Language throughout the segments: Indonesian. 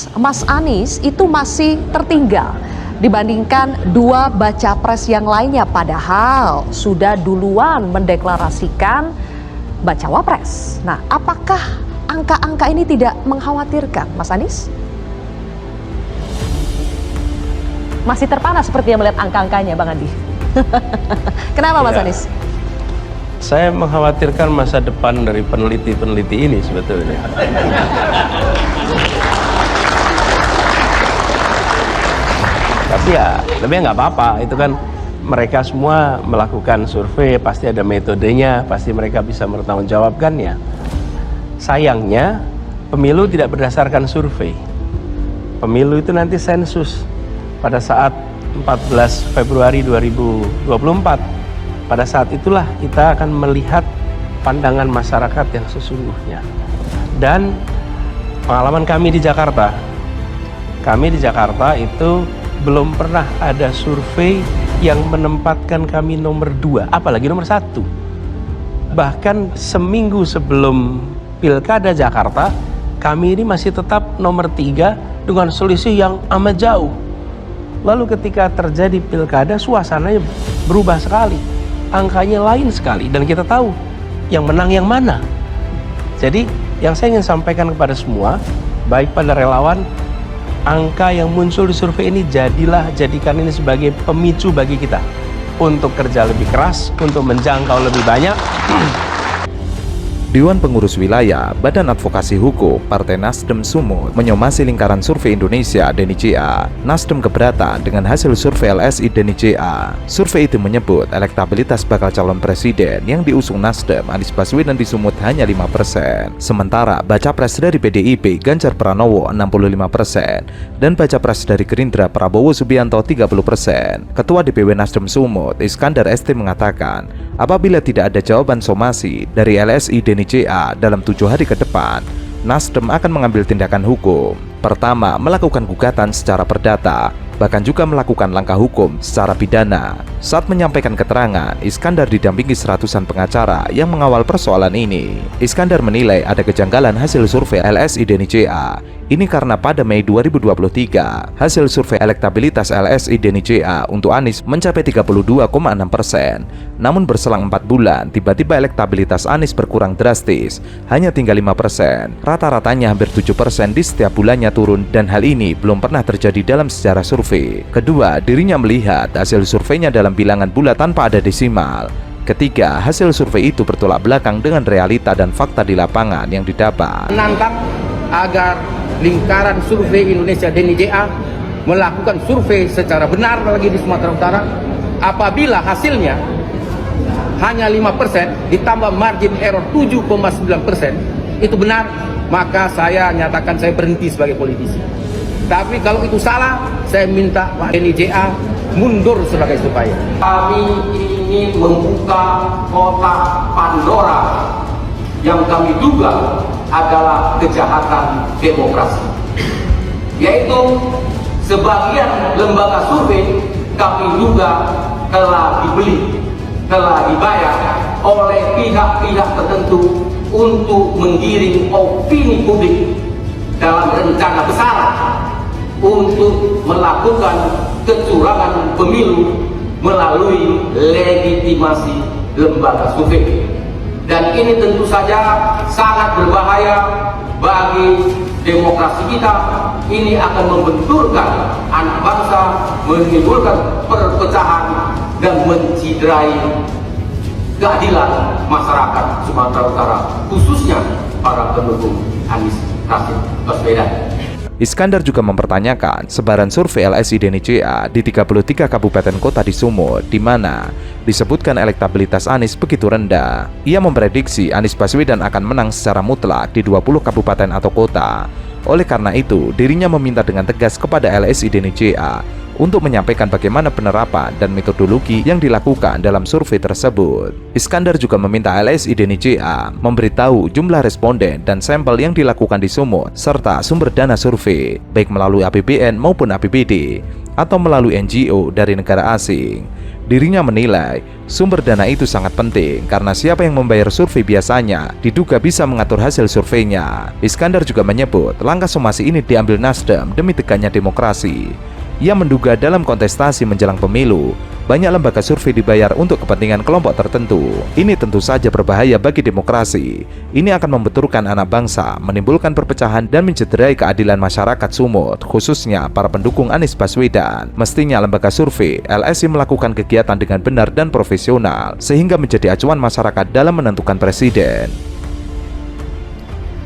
Cawapres, Mas Anies itu masih tertinggal dibandingkan dua baca pres yang lainnya, padahal sudah duluan mendeklarasikan bacawa pres. Nah, apakah angka-angka ini tidak mengkhawatirkan, Mas Anies? Masih terpana seperti yang melihat angka-angkanya, Bang Andi. Kenapa, Mas Anies? Saya mengkhawatirkan masa depan dari peneliti-peneliti ini sebetulnya. Tapi nggak apa-apa, itu kan mereka semua melakukan survei, pasti ada metodenya, pasti mereka bisa bertanggungjawabkannya. Sayangnya, pemilu tidak berdasarkan survei. Pemilu itu nanti sensus pada saat 14 Februari 2024. Pada saat itulah kita akan melihat pandangan masyarakat yang sesungguhnya. Dan pengalaman kami di Jakarta itu belum pernah ada survei yang menempatkan kami nomor 2, apalagi nomor 1. Bahkan seminggu sebelum Pilkada Jakarta, kami ini masih tetap nomor 3 dengan selisih yang amat jauh. Lalu ketika terjadi Pilkada, suasananya berubah sekali. Angkanya lain sekali dan kita tahu yang menang yang mana. Jadi yang saya ingin sampaikan kepada semua, baik pada relawan, angka yang muncul di survei ini jadikan ini sebagai pemicu bagi kita untuk kerja lebih keras, untuk menjangkau lebih banyak. Dewan Pengurus Wilayah Badan Advokasi Hukum Partai Nasdem Sumut menyomasi lingkaran survei Indonesia (DNICA). Nasdem keberatan dengan hasil survei LSI DNICA. Survei itu menyebut elektabilitas bakal calon presiden yang diusung Nasdem Anies Baswedan di Sumut hanya 5%. Sementara baca pres dari PDIP Ganjar Pranowo 65% dan baca pres dari Gerindra Prabowo Subianto 30%. Ketua DPW Nasdem Sumut Iskandar ST mengatakan, apabila tidak ada jawaban somasi dari LSI DNICA dalam 7 hari ke depan, Nasdem akan mengambil tindakan hukum. Pertama, melakukan gugatan secara perdata, bahkan juga melakukan langkah hukum secara pidana. Saat menyampaikan keterangan, Iskandar didampingi seratusan pengacara yang mengawal persoalan ini. Iskandar menilai ada kejanggalan hasil survei LSI DNICA. Ini karena pada Mei 2023, hasil survei elektabilitas LSI DNICA untuk Anies mencapai 32,6%. Namun berselang 4 bulan, tiba-tiba elektabilitas Anies berkurang drastis, hanya tinggal 5%. Rata-ratanya hampir 7% di setiap bulannya turun, dan hal ini belum pernah terjadi dalam sejarah survei. Kedua, dirinya melihat hasil surveinya dalam bilangan bulat tanpa ada desimal. Ketiga, hasil survei itu bertolak belakang dengan realita dan fakta di lapangan yang didapat. Menantang agar lingkaran survei Indonesia DNICA melakukan survei secara benar lagi di Sumatera Utara. Apabila hasilnya hanya 5% ditambah margin error 7,9% itu benar, maka saya nyatakan saya berhenti sebagai politisi. Tapi kalau itu salah, saya minta Pak DNICA mundur sebagai supaya. Kami ingin membuka kotak Pandora yang kami duga adalah kejahatan demokrasi, yaitu sebagian lembaga survei kami duga telah dibeli, telah dibayar oleh pihak-pihak tertentu untuk menggiring opini publik dalam rencana besar untuk melakukan kecurangan pemilu melalui legitimasi lembaga survei. Dan ini tentu saja sangat berbahaya bagi demokrasi kita. Ini akan membenturkan anak bangsa, menimbulkan perpecahan dan menciderai keadilan masyarakat Sumatera Utara, khususnya para pendukung Anies Rashid Baswedan. Iskandar juga mempertanyakan sebaran survei LSI DNICA di 33 kabupaten kota di Sumut, di mana disebutkan elektabilitas Anies begitu rendah. Ia memprediksi Anies Baswedan akan menang secara mutlak di 20 kabupaten atau kota. Oleh karena itu, dirinya meminta dengan tegas kepada LSI DNICA untuk menyampaikan bagaimana penerapan dan metodologi yang dilakukan dalam survei tersebut. Iskandar juga meminta LSI DNICA memberitahu jumlah responden dan sampel yang dilakukan di Sumut, serta sumber dana survei, baik melalui APBN maupun APBD, atau melalui NGO dari negara asing. Dirinya menilai sumber dana itu sangat penting karena siapa yang membayar survei biasanya diduga bisa mengatur hasil surveinya. Iskandar juga menyebut langkah somasi ini diambil Nasdem demi tegaknya demokrasi. Ia menduga dalam kontestasi menjelang pemilu, banyak lembaga survei dibayar untuk kepentingan kelompok tertentu. Ini tentu saja berbahaya bagi demokrasi. Ini akan membenturkan anak bangsa, menimbulkan perpecahan dan mencederai keadilan masyarakat Sumut, khususnya para pendukung Anies Baswedan. Mestinya lembaga survei LSI melakukan kegiatan dengan benar dan profesional, sehingga menjadi acuan masyarakat dalam menentukan presiden.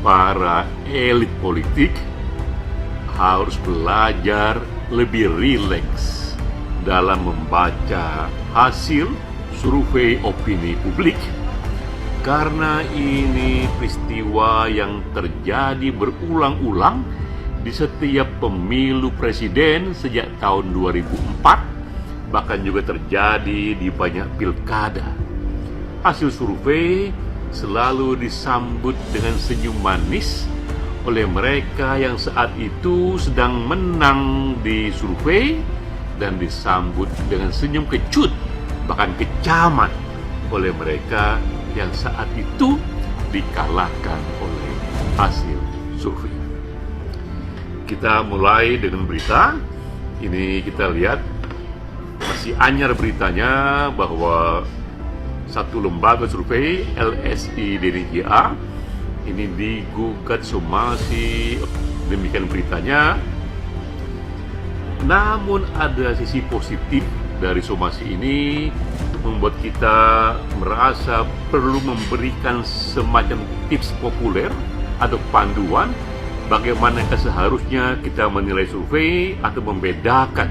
Para elit politik harus belajar lebih rileks dalam membaca hasil survei opini publik, karena ini peristiwa yang terjadi berulang-ulang di setiap pemilu presiden sejak tahun 2004, bahkan juga terjadi di banyak pilkada. Hasil survei selalu disambut dengan senyum manis oleh mereka yang saat itu sedang menang di survei, dan disambut dengan senyum kecut, bahkan kecaman oleh mereka yang saat itu dikalahkan oleh hasil survei. Kita mulai dengan berita ini. Kita lihat masih anyar beritanya bahwa satu lembaga survei LSI DNJA ini digugat somasi, demikian beritanya. Namun ada sisi positif dari somasi ini, membuat kita merasa perlu memberikan semacam tips populer atau panduan bagaimana seharusnya kita menilai survei atau membedakan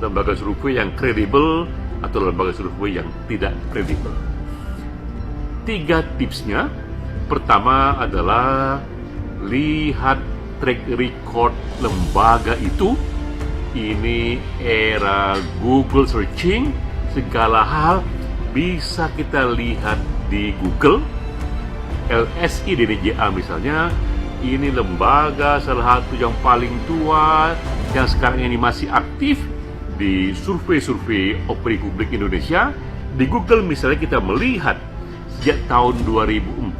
lembaga survei yang kredibel atau lembaga survei yang tidak kredibel. 3 tipsnya. Pertama adalah lihat track record lembaga itu. Ini era Google searching, segala hal bisa kita lihat di Google. LSI DNJA misalnya, ini lembaga salah satu yang paling tua yang sekarang ini masih aktif di survei-survei opini publik Indonesia. Di Google misalnya kita melihat sejak tahun 2004,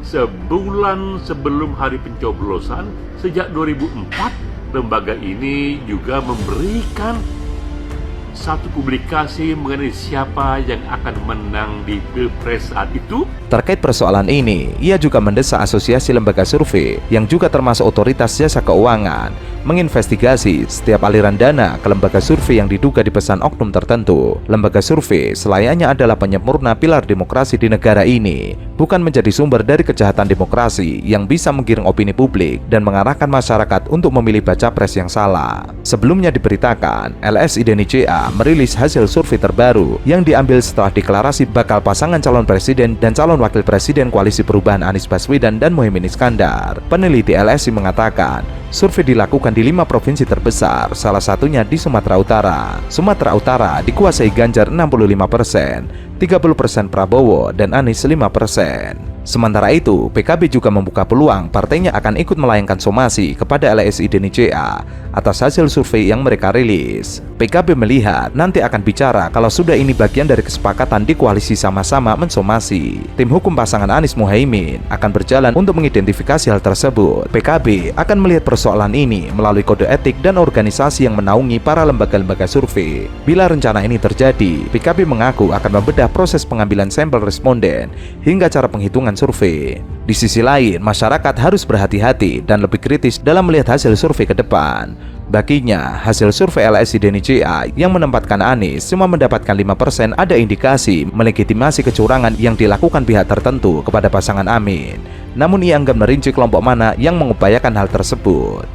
sebulan sebelum hari pencoblosan, sejak 2004, lembaga ini juga memberikan satu publikasi mengenai siapa yang akan menang di Pilpres saat itu. Terkait persoalan ini, ia juga mendesak Asosiasi Lembaga Survei yang juga termasuk otoritas jasa keuangan menginvestigasi setiap aliran dana ke lembaga survei yang diduga dipesan oknum tertentu. Lembaga survei selayaknya adalah penyempurna pilar demokrasi di negara ini, bukan menjadi sumber dari kejahatan demokrasi yang bisa menggiring opini publik dan mengarahkan masyarakat untuk memilih baca pres yang salah. Sebelumnya diberitakan, LSI DNJA merilis hasil survei terbaru yang diambil setelah deklarasi bakal pasangan calon presiden dan calon wakil presiden Koalisi Perubahan Anies Baswedan dan Muhaimin Iskandar. Peneliti LSI mengatakan, survei dilakukan di 5 provinsi terbesar, salah satunya di Sumatera Utara. Sumatera Utara dikuasai Ganjar 65%, 30% Prabowo, dan Anies 5%. Sementara itu, PKB juga membuka peluang partainya akan ikut melayangkan somasi kepada LSI DNJA atas hasil survei yang mereka rilis. PKB melihat nanti akan bicara kalau sudah ini bagian dari kesepakatan di koalisi sama-sama mensomasi. Tim hukum pasangan Anies Muhaimin akan berjalan untuk mengidentifikasi hal tersebut. PKB akan melihat persoalan ini melalui kode etik dan organisasi yang menaungi para lembaga-lembaga survei. Bila rencana ini terjadi, PKB mengaku akan membedah proses pengambilan sampel responden hingga cara penghitungan survei. Di sisi lain, masyarakat harus berhati-hati dan lebih kritis dalam melihat hasil survei ke depan. Baginya, hasil survei LSI DNJA yang menempatkan Anies cuma mendapatkan 5% ada indikasi melegitimasi kecurangan yang dilakukan pihak tertentu kepada pasangan Amin. Namun ia enggan merinci kelompok mana yang mengupayakan hal tersebut.